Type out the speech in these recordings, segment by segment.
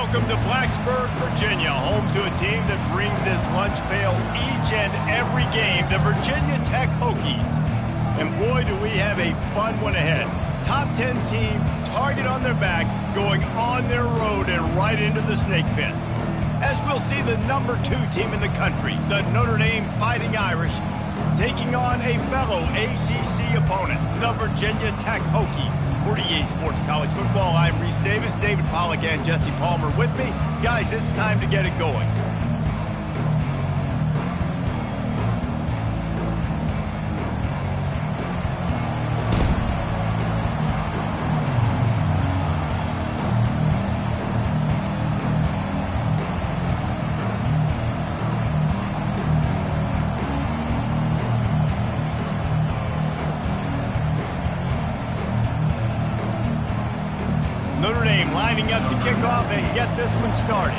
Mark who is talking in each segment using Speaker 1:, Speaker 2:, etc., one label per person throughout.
Speaker 1: Welcome to Blacksburg, Virginia, home to a team that brings its lunch pail each and every game, the Virginia Tech Hokies. And boy, do we have a fun one ahead. Top 10 team, target on their back, going on their road and right into the snake pit. As we'll see the number 2 team in the country, the Notre Dame Fighting Irish, taking on a fellow ACC opponent, the Virginia Tech Hokies. For EA Sports College Football, I'm Reese Davis, David Pollack and Jesse Palmer with me. Guys, it's time to get it going. Notre Dame lining up to kick off and get this one started.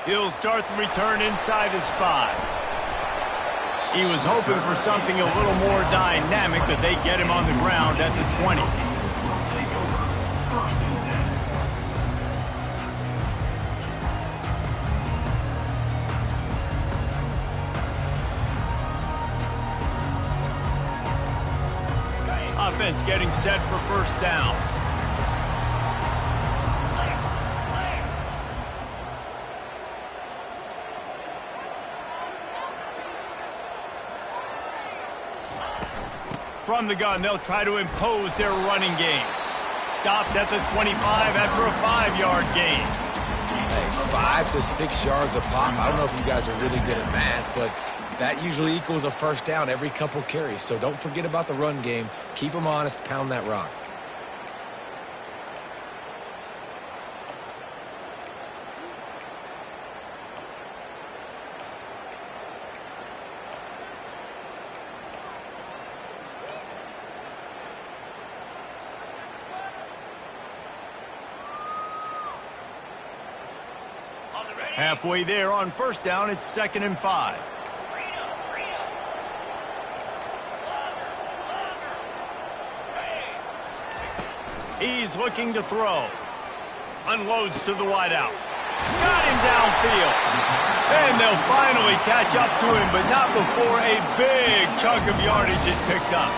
Speaker 1: He'll start the return inside his 5. He was hoping for something a little more dynamic, but they get him on the ground at the 20. Offense getting set for first down. From the gun, they'll try to impose their running game. Stopped at the 25 after a 5-yard gain.
Speaker 2: Hey, 5 to 6 yards a pop. I don't know if you guys are really good at math, but that usually equals a first down every couple carries. So don't forget about the run game. Keep them honest. Pound that rock.
Speaker 1: Halfway there on first down, it's 2nd and 5. He's looking to throw. Unloads to the wideout. Got him downfield. And they'll finally catch up to him, but not before a big chunk of yardage is picked up.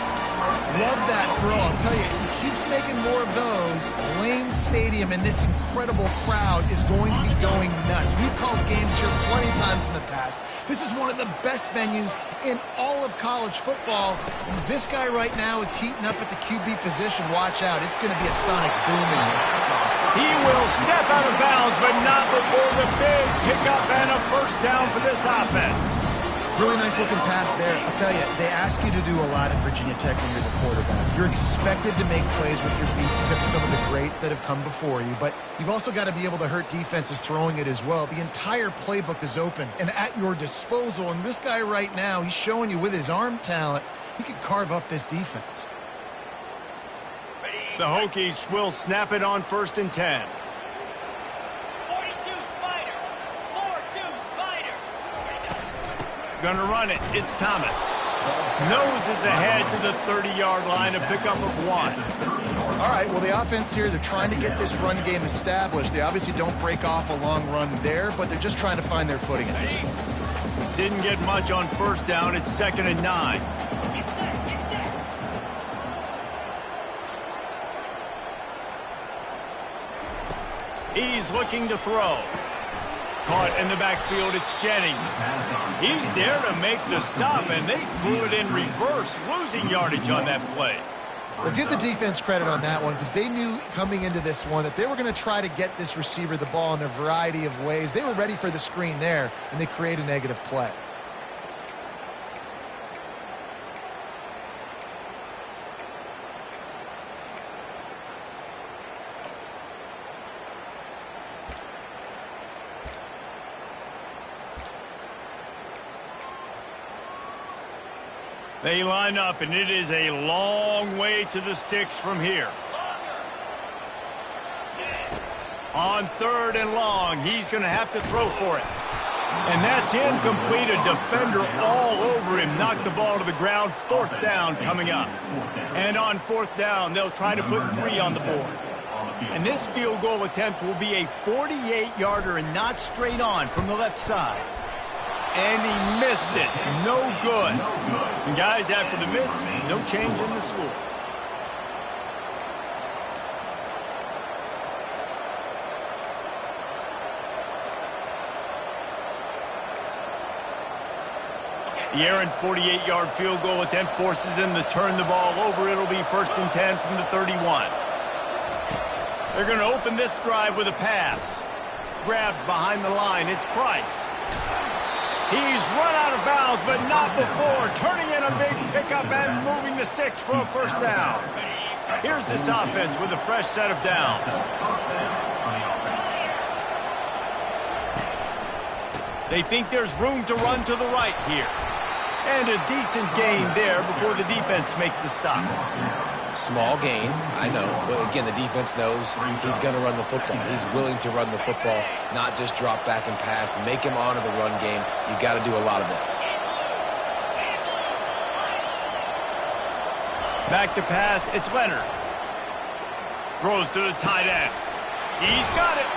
Speaker 3: Love that throw. I'll tell you, he keeps making more of those. Lane Stadium and this incredible crowd is going to be going nuts. We've called games here plenty of times in the past. This is one of the best venues in all of college football. And this guy right now is heating up at the QB position. Watch out. It's going to be a sonic boom in here.
Speaker 1: He will step out of bounds, but not before the big pickup and a first down for this offense.
Speaker 3: Really nice looking pass there. I'll tell you, they ask you to do a lot at Virginia Tech when you're the quarterback. You're expected to make plays with your feet because of some of the greats that have come before you, but you've also got to be able to hurt defenses throwing it as well. The entire playbook is open and at your disposal, and this guy right now, he's showing you with his arm talent, he can carve up this defense.
Speaker 1: The Hokies will snap it on 1st and 10. Gonna run it. It's Thomas. Noses ahead to the 30-yard line, a pickup of 1.
Speaker 3: All right, well, the offense here, they're trying to get this run game established. They obviously don't break off a long run there, but they're just trying to find their footing at this point.
Speaker 1: Didn't get much on first down. It's 2nd and 9. He's looking to throw. Caught in the backfield, it's Jennings. He's there to make the stop, and they threw it in reverse, losing yardage on that play.
Speaker 3: Well, give the defense credit on that one because they knew coming into this one that they were going to try to get this receiver the ball in a variety of ways. They were ready for the screen there, and they create a negative play.
Speaker 1: They line up, and it is a long way to the sticks from here. On 3rd and long, he's going to have to throw for it. And that's incomplete. A defender all over him. Knocked the ball to the ground. 4th down coming up. And on 4th down, they'll try to put 3 on the board. And this field goal attempt will be a 48-yarder and not straight on from the left side. And he missed it. No good. And guys, after the miss, no change in the score. The errant 48-yard field goal attempt forces them to turn the ball over. It'll be 1st and 10 from the 31. They're going to open this drive with a pass. Grabbed behind the line. It's Price. He's run out of bounds, but not before. Turning in a big pickup and moving the sticks for a 1st down. Here's this offense with a fresh set of downs. They think there's room to run to the right here. And a decent gain there before the defense makes the stop.
Speaker 2: Small gain, I know. But again, the defense knows he's going to run the football. He's willing to run the football, not just drop back and pass. Make him honor the run game. You've got to do a lot of this.
Speaker 1: Back to pass, it's Leonard. Throws to the tight end. He's got it.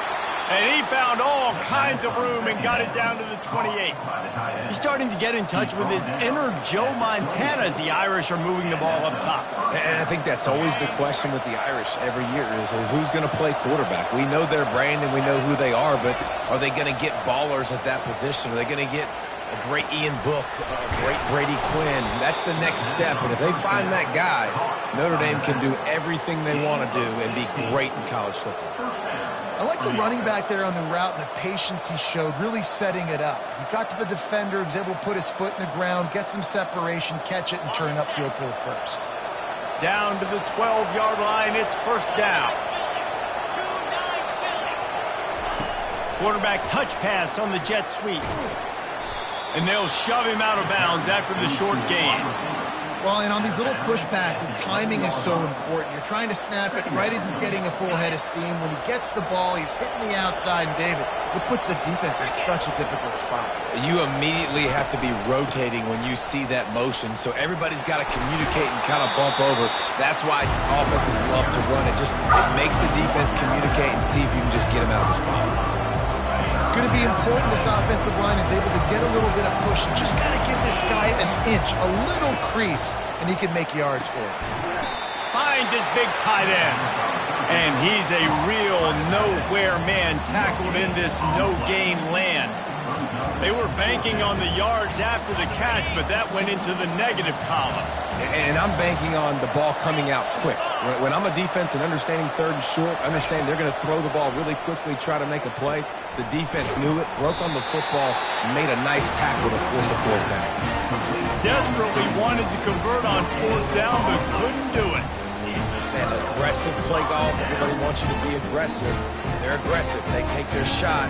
Speaker 1: And he found all kinds of room and got it down to the 28. He's starting to get in touch with his inner Joe Montana as the Irish are moving the ball up top.
Speaker 2: And I think that's always the question with the Irish every year is who's going to play quarterback. We know their brand and we know who they are, but are they going to get ballers at that position? Are they going to get a great Ian Book, a great Brady Quinn? And that's the next step. And if they find that guy, Notre Dame can do everything they want to do and be great in college football.
Speaker 3: I like the running back there on the route and the patience he showed, really setting it up. He got to the defender, was able to put his foot in the ground, get some separation, catch it, and turn upfield for the 1st.
Speaker 1: Down to the 12-yard line, it's 1st down. Quarterback touch pass on the jet sweep. And they'll shove him out of bounds after the short gain.
Speaker 3: Well, and on these little push passes, timing is so important. You're trying to snap it right as he's getting a full head of steam. When he gets the ball, he's hitting the outside, and David, it puts the defense in such a difficult spot.
Speaker 2: You immediately have to be rotating when you see that motion, so everybody's got to communicate and kind of bump over. That's why offenses love to run it. It makes the defense communicate and see if you can just get him out of the spot.
Speaker 3: It's going to be important this offensive line is able to get a little bit of push. You just got to give this guy an inch, a little crease, and he can make yards for it.
Speaker 1: Finds his big tight end. And he's a real nowhere man tackled in this no-gain land. They were banking on the yards after the catch, but that went into the negative column.
Speaker 2: And I'm banking on the ball coming out quick. When I'm a defense and understanding 3rd and short, understand they're going to throw the ball really quickly, try to make a play. The defense knew it, broke on the football, made a nice tackle to force a 4th down.
Speaker 1: Desperately wanted to convert on 4th down, but couldn't do it.
Speaker 2: Man, aggressive play calls. Everybody wants you to be aggressive. They're aggressive. They take their shot.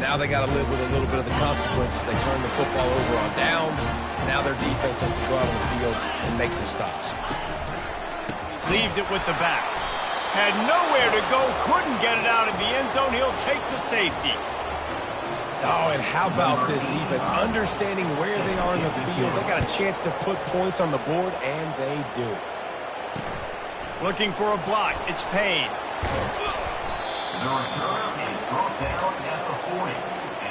Speaker 2: Now they got to live with a little bit of the consequences. They turn the football over on downs. Now their defense has to go out on the field and make some stops.
Speaker 1: Leaves it with the back. Had nowhere to go, couldn't get it out of the end zone. He'll take the safety.
Speaker 2: Oh, and how about this defense? Understanding where they are in the field. They got a chance to put points on the board, and they do.
Speaker 1: Looking for a block. It's Payne.
Speaker 4: The return is brought down at the 40,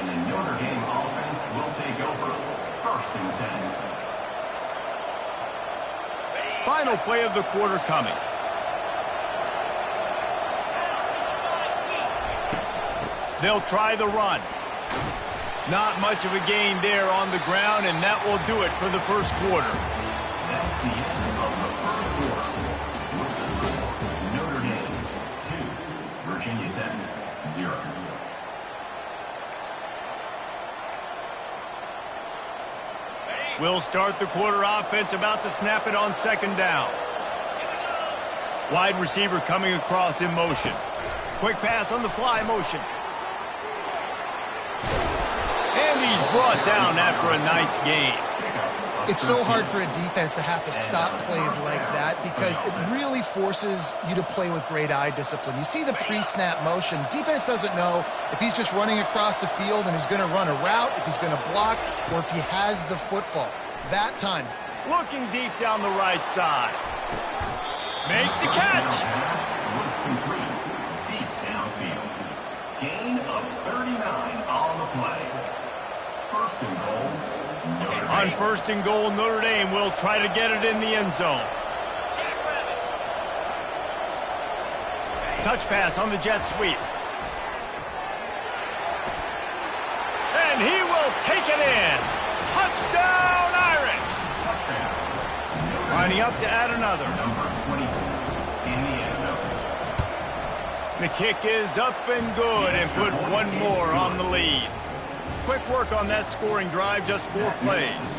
Speaker 4: and the Notre Dame offense will take over. 1st and 10.
Speaker 1: Final play of the quarter coming. They'll try the run. Not much of a gain there on the ground, and that will do it for the 1st quarter.
Speaker 4: That's the end of the 1st quarter. With the score, Notre Dame 2, Virginia Tech 0.
Speaker 1: We'll start the quarter offense, about to snap it on 2nd down. Wide receiver coming across in motion. Quick pass on the fly motion. And he's brought down after a nice gain.
Speaker 3: It's so hard for a defense to have to stop plays like that because it really forces you to play with great eye discipline. You see the pre-snap motion. Defense doesn't know if he's just running across the field and he's going to run a route, if he's going to block, or if he has the football. That time.
Speaker 1: Looking deep down the right side. Makes the catch.
Speaker 4: Was complete. Deep downfield. Gain of 39 on the play. First and goal.
Speaker 1: On first and goal, Notre Dame will try to get it in the end zone. Touch pass on the jet sweep. And he will take it in. Touchdown, Irish. Lining up to add another.
Speaker 4: Number 24 in the end zone.
Speaker 1: The kick is up and good and put one more on the lead. Quick work on that scoring drive, just 4 plays.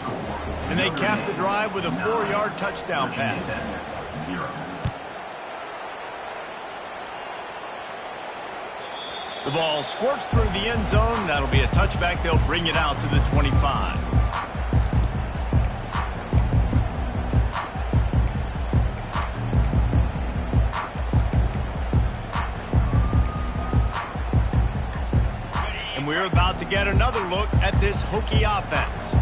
Speaker 1: And they cap the drive with a 4-yard touchdown pass. The ball squirts through the end zone. That'll be a touchback. They'll bring it out to the 25. And we're about to get another look at this Hokie offense.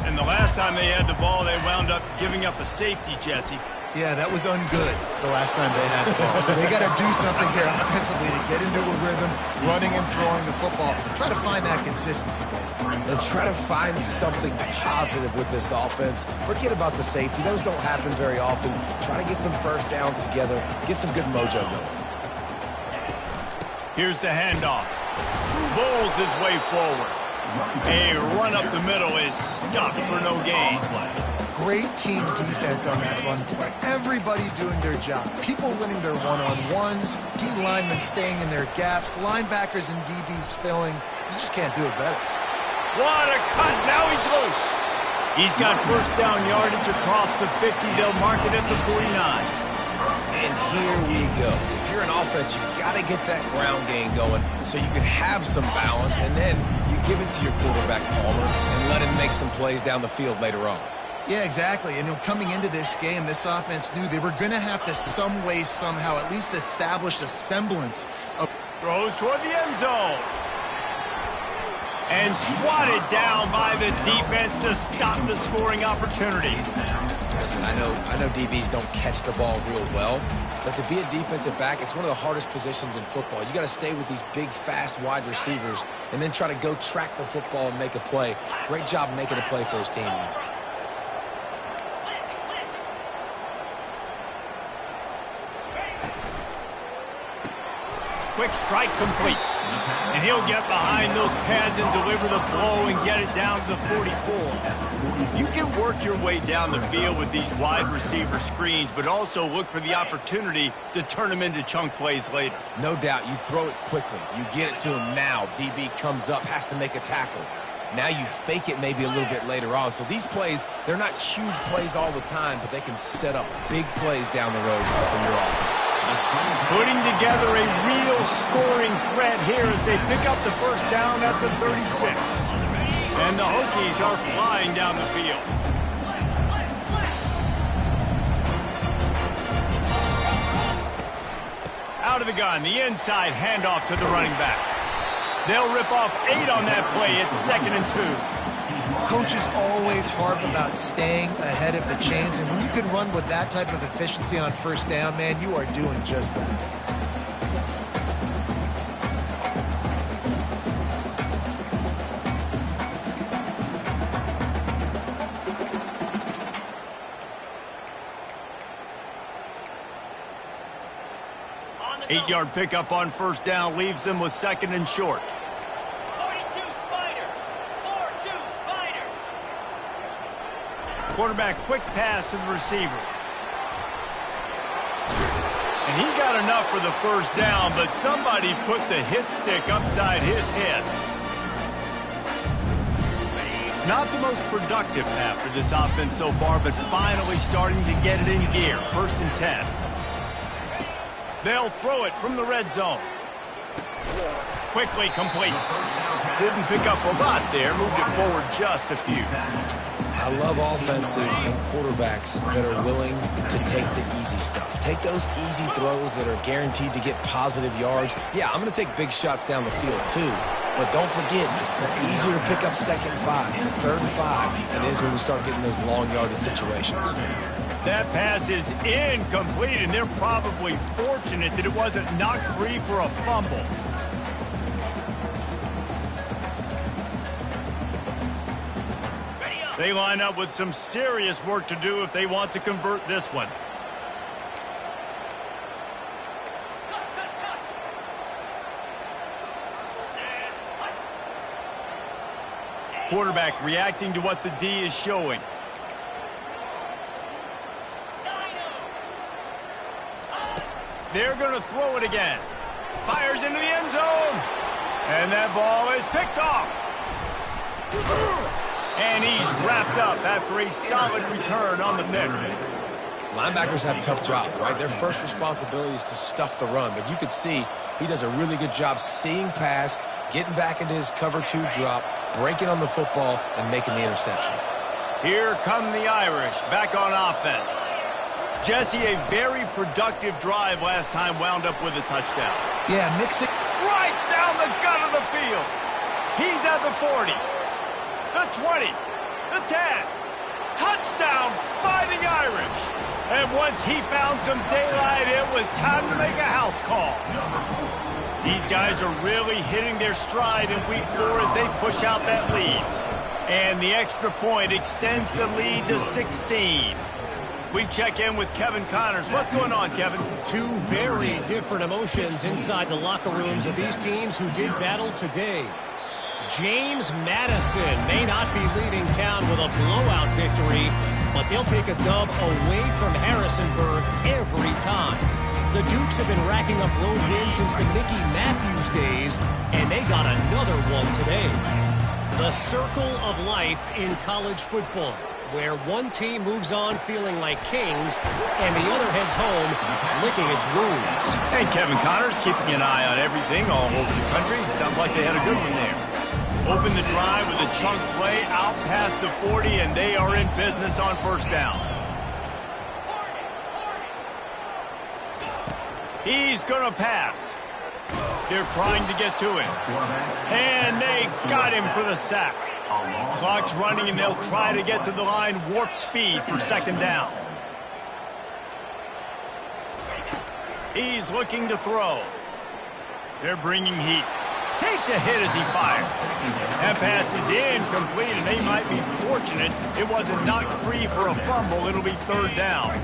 Speaker 1: And the last time they had the ball, they wound up giving up a safety, Jesse.
Speaker 3: Yeah, that was ungood the last time they had the ball. So they got to do something here offensively to get into a rhythm, running and throwing the football. Try to find that consistency.
Speaker 2: And try to find something positive with this offense. Forget about the safety. Those don't happen very often. Try to get some first downs together. Get some good mojo going.
Speaker 1: Here's the handoff. Bowls his way forward. A run up the middle is stopped for no gain.
Speaker 3: Great team defense on that run play. Everybody doing their job. People winning their one-on-ones, D linemen staying in their gaps, linebackers and DBs filling. You just can't do it better.
Speaker 1: What a cut. Now he's loose. He's got first down yardage across the 50. They'll mark it at the 49.
Speaker 2: And here we go. If you're an offense, you got to get that ground game going so you can have some balance, and then you give it to your quarterback, Palmer, and let him make some plays down the field later on.
Speaker 3: Yeah, exactly. And coming into this game, this offense knew they were going to have to some way, somehow, at least establish a semblance of...
Speaker 1: Throws toward the end zone. And swatted down by the defense to stop the scoring opportunity.
Speaker 2: Listen, I know DBs don't catch the ball real well, but to be a defensive back, it's one of the hardest positions in football. You got to stay with these big, fast wide receivers and then try to go track the football and make a play. Great job making a play for his team there.
Speaker 1: Quick strike complete. And he'll get behind those pads and deliver the blow and get it down to the 44. You can work your way down the field with these wide receiver screens, but also look for the opportunity to turn them into chunk plays later.
Speaker 2: No doubt. You throw it quickly. You get it to him now. DB comes up, has to make a tackle. Now you fake it maybe a little bit later on. So these plays, they're not huge plays all the time, but they can set up big plays down the road for your offense.
Speaker 1: Putting together a real scoring threat here as they pick up the first down at the 36. And the Hokies are flying down the field. Out of the gun, the inside handoff to the running back. They'll rip off 8 on that play. It's 2nd and 2.
Speaker 3: Coaches always harp about staying ahead of the chains, and when you can run with that type of efficiency on first down, man, you are doing just that.
Speaker 1: Eight-yard pickup on first down leaves them with 2nd and short.
Speaker 5: 42 Spider. 4-2 Spider.
Speaker 1: Quarterback quick pass to the receiver. And he got enough for the first down, but somebody put the hit stick upside his head. Not the most productive half for this offense so far, but finally starting to get it in gear. 1st and 10. They'll throw it from the red zone. Quickly complete. Didn't pick up a lot there. Moved it forward just a few.
Speaker 2: I love offenses and quarterbacks that are willing to take the easy stuff. Take those easy throws that are guaranteed to get positive yards. Yeah, I'm going to take big shots down the field too. But don't forget, it's easier to pick up 2nd and 5, 3rd and 5 than it is when we start getting those long yardage situations.
Speaker 1: That pass is incomplete, and they're probably fortunate that it wasn't knocked free for a fumble. They line up with some serious work to do if they want to convert this one. Quarterback reacting to what the D is showing. They're going to throw it again. Fires into the end zone. And that ball is picked off. And he's wrapped up after a solid return on the pick.
Speaker 2: Linebackers have tough jobs, right? Their first responsibility is to stuff the run. But you could see he does a really good job seeing pass, getting back into his cover 2 drop, breaking on the football, and making the interception.
Speaker 1: Here come the Irish back on offense. Jesse, a very productive drive last time wound up with a touchdown.
Speaker 3: Yeah, mixing.
Speaker 1: Right down the gut of the field. He's at the 40, the 20, the 10. Touchdown, Fighting Irish. And once he found some daylight, it was time to make a house call. These guys are really hitting their stride in week 4 as they push out that lead. And the extra point extends the lead to 16. We check in with Kevin Connors. What's going on, Kevin?
Speaker 6: 2 very different emotions inside the locker rooms of these teams who did battle today. James Madison may not be leaving town with a blowout victory, but they'll take a dub away from Harrisonburg every time. The Dukes have been racking up road wins since the Mickey Matthews days, and they got another one today. The circle of life in college football, where one team moves on feeling like kings and the other heads home licking its wounds.
Speaker 1: Hey, Kevin Connors keeping an eye on everything all over the country. Sounds like they had a good one there. Open the drive with a chunk play out past the 40, and they are in business on 1st down. He's going to pass. They're trying to get to him. And they got him for the sack. Clock's running, and they'll try to get to the line warp speed for 2nd down. He's looking to throw. They're bringing heat. Takes a hit as he fires. That pass is incomplete, and they might be fortunate it wasn't knocked free for a fumble. It'll be 3rd down.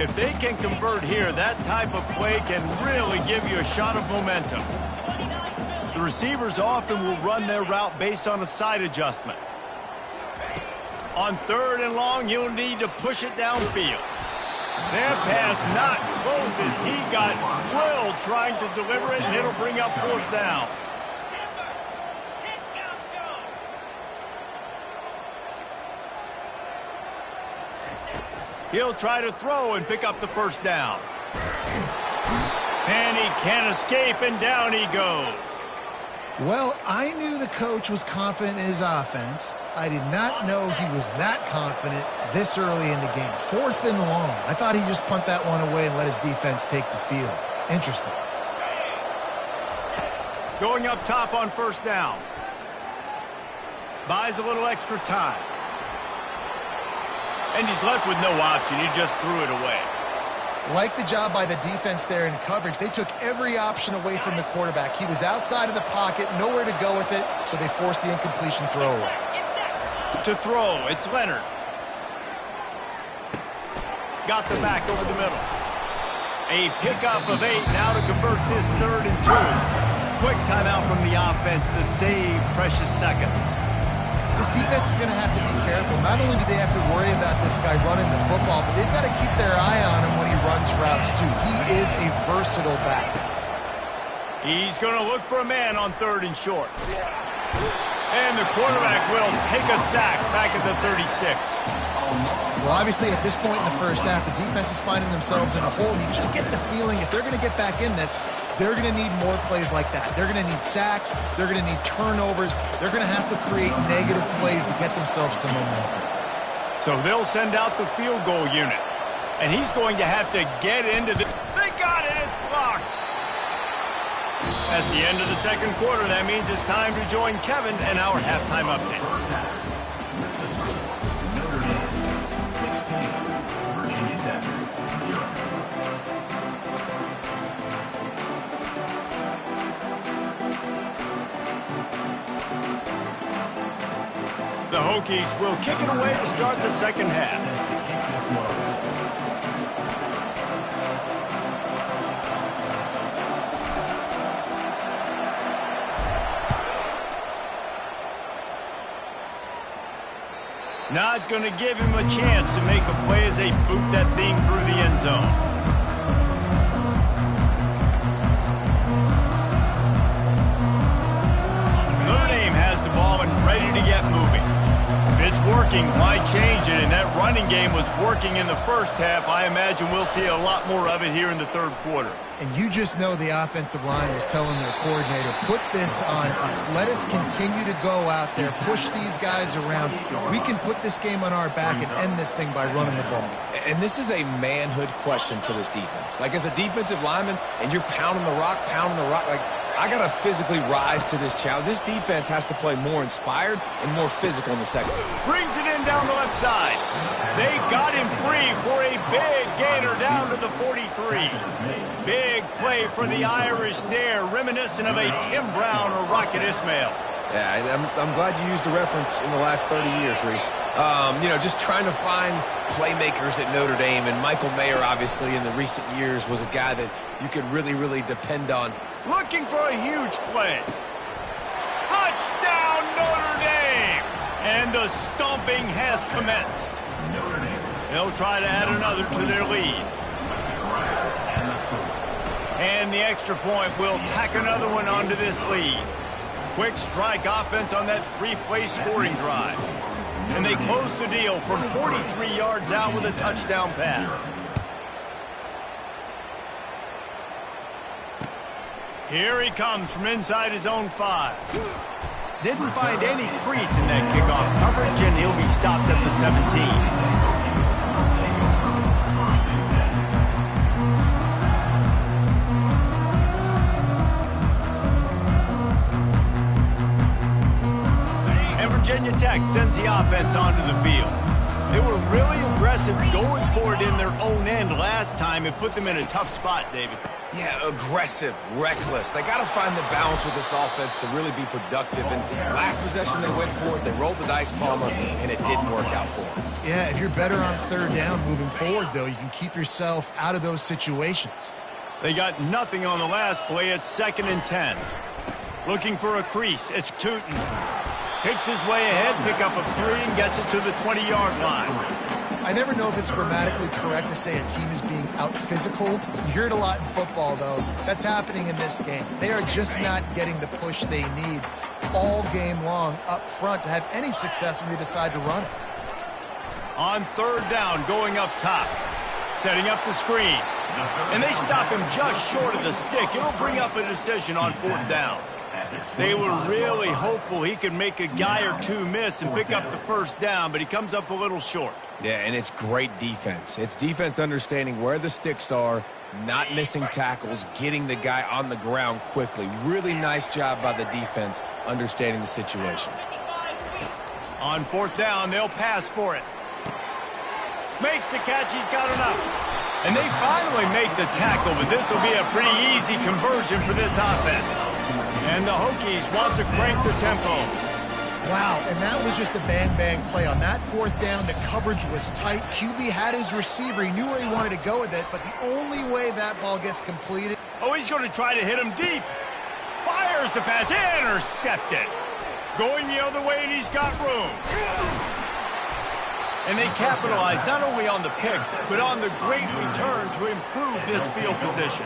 Speaker 1: If they can convert here, that type of play can really give you a shot of momentum. The receivers often will run their route based on a side adjustment. On 3rd and long, you'll need to push it downfield. That pass not close as he got drilled trying to deliver it, and it'll bring up 4th down. He'll try to throw and pick up the 1st down. And he can't escape, and down he goes.
Speaker 3: Well, I knew the coach was confident in his offense. I did not know he was that confident this early in the game. 4th and long. I thought he'd just punt that one away and let his defense take the field. Interesting.
Speaker 1: Going up top on 1st down. Buys a little extra time. And he's left with no option. He just threw it away.
Speaker 3: Like the job by the defense there in coverage. They took every option away from the quarterback. He was outside of the pocket, nowhere to go with it, so they forced the incompletion throw away.
Speaker 1: To throw, it's Leonard. Got the back over the middle. A pickup of 8 now to convert this 3rd and 2. Quick timeout from the offense to save precious seconds.
Speaker 3: This defense is going to have to be careful. Not only do they have to worry about this guy running the football, but they've got to keep their eye on him when he runs routes too. He is a versatile back.
Speaker 1: He's going to look for a man on 3rd and short. And the quarterback will take a sack back at the 36.
Speaker 3: Well, obviously at this point in the 1st half, the defense is finding themselves in a hole. You just get the feeling if they're going to get back in this, they're going to need more plays like that. They're going to need sacks. They're going to need turnovers. They're going to have to create negative plays to get themselves some momentum.
Speaker 1: So they'll send out the field goal unit. And he's going to have to get into the... They got it! It's blocked! That's the end of the second quarter. That means it's time to join Kevin and our halftime update.
Speaker 4: Notre Dame, 16. Virginia Tech, 0.
Speaker 1: The Hokies will kick it away to start the second half. Not going to give him a chance to make a play as they boot that thing through the end zone. Notre Dame has the ball and ready to get moving. If it's working, why change it? And that running game was working in the first half. I imagine we'll see a lot more of it here in the third quarter.
Speaker 3: And you just know the offensive line was telling their coordinator, put this on us. Let us continue to go out there, push these guys around. We can put this game on our back and end this thing by running the ball.
Speaker 2: And this is a manhood question for this defense. Like, as a defensive lineman, and you're pounding the rock, like, I got to physically rise to this challenge. This defense has to play more inspired and more physical in the second.
Speaker 1: Brings it in down the left side. They got him free for a big gainer down to the 43. Big play for the Irish there, reminiscent of a Tim Brown or Rocket Ismail.
Speaker 2: Yeah, I'm glad you used a reference in the last 30 years, Reese. You know, just trying to find playmakers at Notre Dame, and Michael Mayer, obviously, in the recent years, was a guy that you could really, really depend on.
Speaker 1: Looking for a huge play. Touchdown, Notre Dame! And the stomping has commenced. They'll try to add another to their lead. And the extra point will tack another one onto this lead. Quick strike offense on that three-play scoring drive. And they close the deal from 43 yards out with a touchdown pass. Here he comes from inside his own 5. Didn't find any crease in that kickoff coverage, and he'll be stopped at the 17. Virginia Tech sends the offense onto the field. They were really aggressive going for it in their own end last time. It put them in a tough spot, David.
Speaker 2: Yeah, aggressive, reckless. They got to find the balance with this offense to really be productive. And last possession they went for it, they rolled the dice, Palmer, and it didn't work out for them.
Speaker 3: Yeah, if you're better on third down moving forward, though, you can keep yourself out of those situations.
Speaker 1: They got nothing on the last play. It's 2nd and 10. Looking for a crease. It's Tootin. Picks his way ahead, pick up a 3, and gets it to the 20-yard line.
Speaker 3: I never know if it's grammatically correct to say a team is being out-physicaled. You hear it a lot in football, though. That's happening in this game. They are just not getting the push they need all game long up front to have any success when they decide to run it.
Speaker 1: On third down, going up top. Setting up the screen. And they stop him just short of the stick. It'll bring up a decision on 4th down. They were really hopeful he could make a guy or two miss and pick up the first down, but he comes up a little short.
Speaker 2: Yeah, and it's great defense. It's defense understanding where the sticks are, not missing tackles, getting the guy on the ground quickly. Really nice job by the defense understanding the situation.
Speaker 1: On 4th down, they'll pass for it. Makes the catch, he's got enough. And they finally make the tackle, but this will be a pretty easy conversion for this offense. And the Hokies want to crank the tempo.
Speaker 3: Wow, and that was just a bang-bang play. On that 4th down, the coverage was tight. QB had his receiver. He knew where he wanted to go with it, but the only way that ball gets completed...
Speaker 1: Oh, he's going to try to hit him deep. Fires the pass, intercepted. Going the other way, and he's got room. And they capitalize not only on the pick, but on the great return to improve this field position.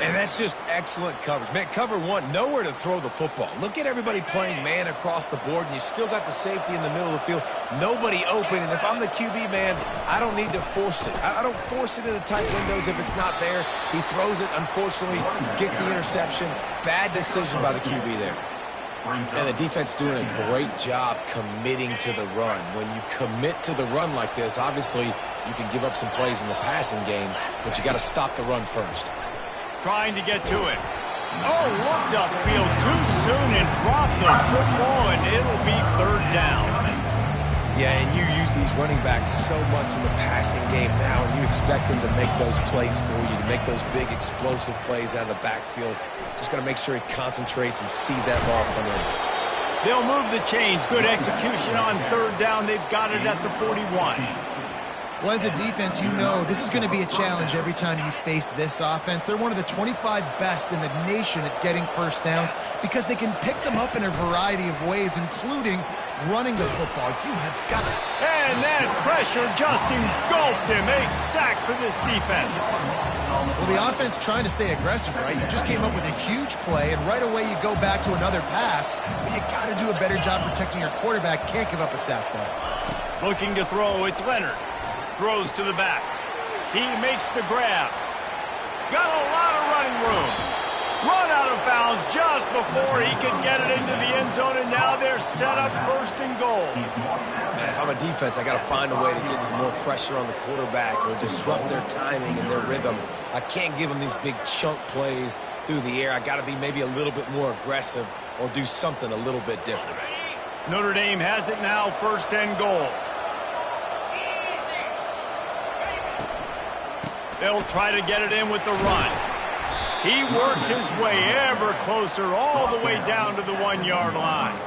Speaker 2: And that's just excellent coverage. Man, cover 1, nowhere to throw the football. Look at everybody playing man across the board, and you still got the safety in the middle of the field. Nobody open, and if I'm the QB, man, I don't need to force it. I don't force it into tight windows if it's not there. He throws it, unfortunately, gets the interception. Bad decision by the QB there. And the defense doing a great job committing to the run. When you commit to the run like this, obviously you can give up some plays in the passing game, but you got to stop the run first.
Speaker 1: Trying to get to it. Oh, looked upfield too soon and dropped the football, and it'll be third down.
Speaker 2: Yeah, and you use these running backs so much in the passing game now, and you expect them to make those plays for you, to make those big explosive plays out of the backfield. Just got to make sure he concentrates and see that ball come in.
Speaker 1: They'll move the chains. Good execution on third down. They've got it at the 41.
Speaker 3: Well, as a defense, you know this is going to be a challenge every time you face this offense. They're one of the 25 best in the nation at getting first downs because they can pick them up in a variety of ways, including running the football. You have got it.
Speaker 1: And that pressure just engulfed him. A sack for this defense.
Speaker 3: Well, the offense trying to stay aggressive, right? You just came up with a huge play, and right away you go back to another pass. But you got to do a better job protecting your quarterback. Can't give up a sack, though.
Speaker 1: Looking to throw, it's Leonard. Throws to the back. He makes the grab. Got a lot of running room. Run out of bounds just before he could get it into the end zone, and now they're set up first and goal.
Speaker 2: Man, if I'm a defense, I got to find a way to get some more pressure on the quarterback or disrupt their timing and their rhythm. I can't give them these big chunk plays through the air. I got to be maybe a little bit more aggressive or do something a little bit different.
Speaker 1: Notre Dame has it now, first and goal. They'll try to get it in with the run. He works his way ever closer all the way down to the 1-yard line.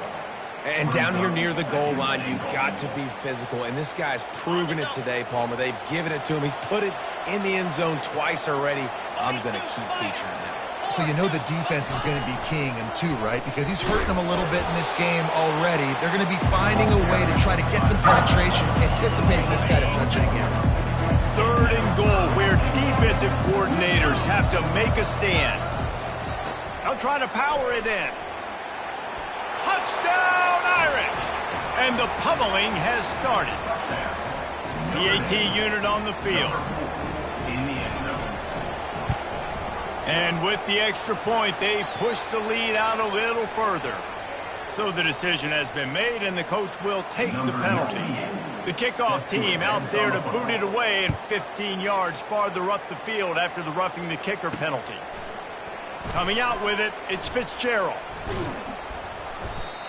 Speaker 2: And down here near the goal line, you got to be physical. And this guy's proven it today, Palmer. They've given it to him. He's put it in the end zone twice already. I'm going to keep featuring him.
Speaker 3: So you know the defense is going to be keying him too, right? Because he's hurting them a little bit in this game already. They're going to be finding a way to try to get some penetration, anticipating this guy to touch it again.
Speaker 1: Third and goal, where defensive coordinators have to make a stand. They'll try to power it in. Touchdown, Irish! And the pummeling has started. The AT unit on the field. And with the extra point, they push the lead out a little further. So the decision has been made, and the coach will take the penalty. The kickoff team out there to boot it away and 15 yards farther up the field after the roughing the kicker penalty. Coming out with it, it's Fitzgerald.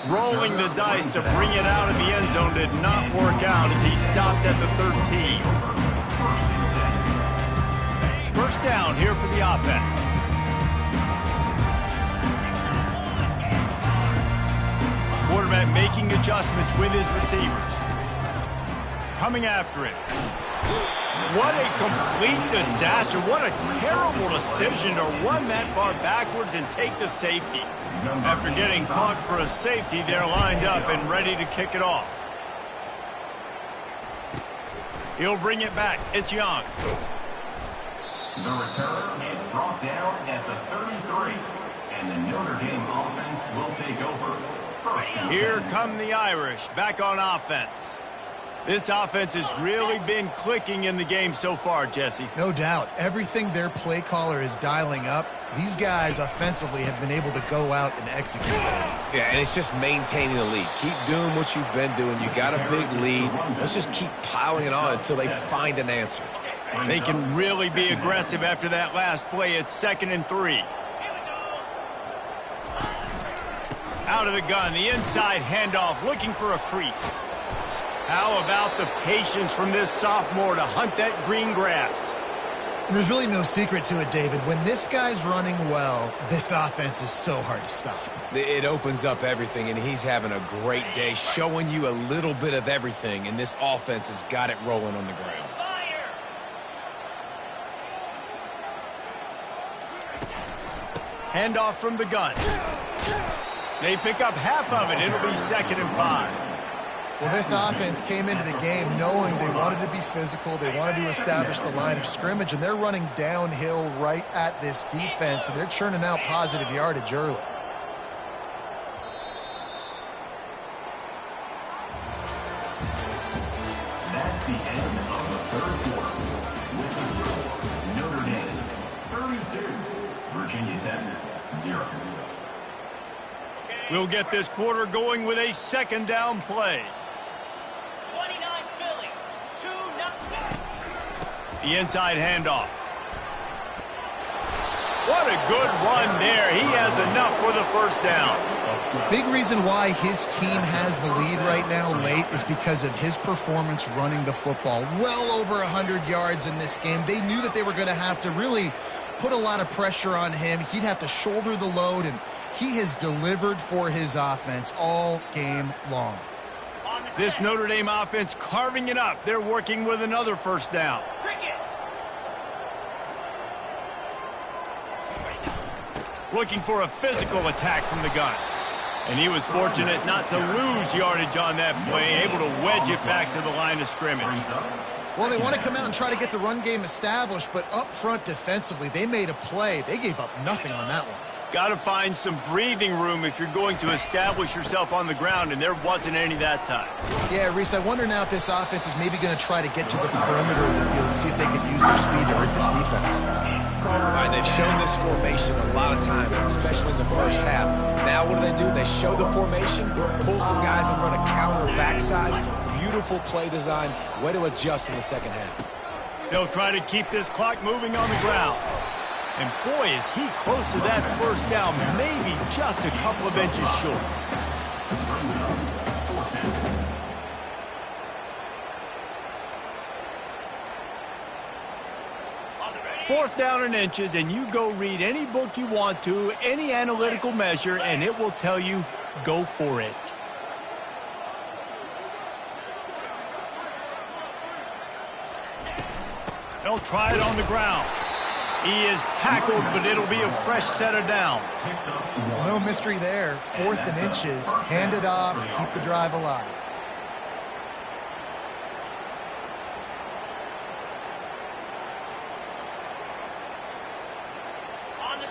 Speaker 1: Rolling the dice to bring it out of the end zone did not work out as he stopped at the 13. First down here for the offense. Quarterback making adjustments with his receivers. Coming after it. What a complete disaster. What a terrible decision to run that far backwards and take the safety. After getting caught for a safety, they're lined up and ready to kick it off. He'll bring it back. It's Young.
Speaker 4: The return is brought down at the 33, and the Notre Dame offense will take over.
Speaker 1: Here come the Irish back on offense. This offense has really been clicking in the game so far, Jesse.
Speaker 3: No doubt. Everything their play caller is dialing up, these guys offensively have been able to go out and execute.
Speaker 2: Yeah, and it's just maintaining the lead. Keep doing what you've been doing. You got a big lead. Let's just keep piling it on until they find an answer.
Speaker 1: They can really be aggressive after that last play. It's 2nd and 3. Out of the gun, the inside handoff, looking for a crease. How about the patience from this sophomore to hunt that green grass?
Speaker 3: There's really no secret to it, David. When this guy's running well, this offense is so hard to stop.
Speaker 2: It opens up everything, and he's having a great day, showing you a little bit of everything, and this offense has got it rolling on the ground.
Speaker 1: Handoff from the gun. They pick up half of it. It'll be 2nd and 5.
Speaker 3: Well, this offense came into the game knowing they wanted to be physical, they wanted to establish the line of scrimmage, and they're running downhill right at this defense, and they're churning out positive yardage early.
Speaker 4: That's the end of the third quarter. With the score, Notre Dame 32, Virginia Tech 0.
Speaker 1: We'll get this quarter going with a second down play.
Speaker 5: 29 Philly. 2-0.
Speaker 1: The inside handoff. What a good run there. He has enough for the first down.
Speaker 3: Big reason why his team has the lead right now late is because of his performance running the football. Well over 100 yards in this game. They knew that they were going to have to really put a lot of pressure on him. He'd have to shoulder the load, and he has delivered for his offense all game long.
Speaker 1: This Notre Dame offense carving it up. They're working with another first down. Looking for a physical attack from the gun. And he was fortunate not to lose yardage on that play, able to wedge it back to the line of scrimmage.
Speaker 3: Well, they want to come out and try to get the run game established, but up front defensively, they made a play. They gave up nothing on that one.
Speaker 1: Got to find some breathing room if you're going to establish yourself on the ground, and there wasn't any that time.
Speaker 3: Yeah, Reese, I wonder now if this offense is maybe going to try to get to the perimeter of the field and see if they can use their speed to hurt this defense.
Speaker 2: All right, they've shown this formation a lot of times, especially in the first half. Now what do? They show the formation, pull some guys and run a counter backside. Beautiful play design. Way to adjust in the second half.
Speaker 1: They'll try to keep this clock moving on the ground. And boy, is he close to that first down, maybe just a couple of inches short. Fourth down and inches, and you go read any book you want to, any analytical measure, and it will tell you, go for it. They'll try it on the ground. He is tackled, but it'll be a fresh set of downs.
Speaker 3: No mystery there. 4th and inches. Hand it off. Keep the drive alive.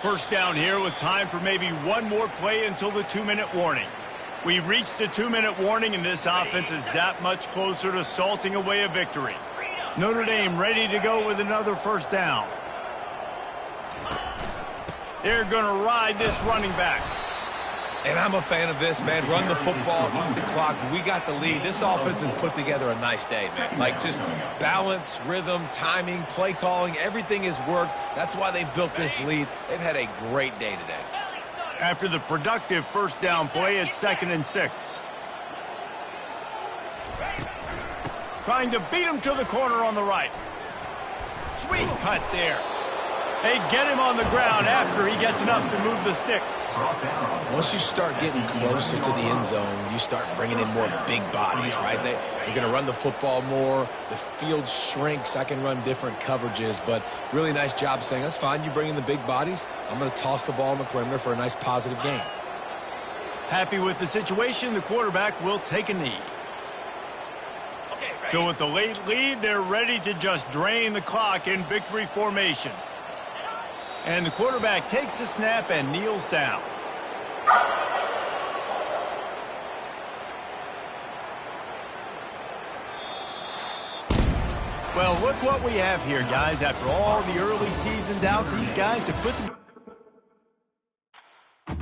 Speaker 1: First down here with time for maybe one more play until the 2-minute warning. We've reached the 2-minute warning, and this offense is that much closer to salting away a victory. Notre Dame ready to go with another first down. They're going to ride this running back.
Speaker 2: And I'm a fan of this, man. Run the football, eat the clock. We got the lead. This offense has put together a nice day, man. Like, just balance, rhythm, timing, play calling, everything has worked. That's why they built this lead. They've had a great day today.
Speaker 1: After the productive first down play, it's 2nd and 6. Trying to beat him to the corner on the right. Sweet cut there. They get him on the ground after he gets enough to move the sticks.
Speaker 2: Once you start getting closer to the end zone, you start bringing in more big bodies, right? You're going to run the football more. The field shrinks. I can run different coverages, but really nice job saying, that's fine. You bring in the big bodies. I'm going to toss the ball on the perimeter for a nice positive gain.
Speaker 1: Happy with the situation, the quarterback will take a knee. So with the late lead, they're ready to just drain the clock in victory formation. And the quarterback takes the snap and kneels down. Well, look what we have here, guys. After all the early season doubts, these guys have put the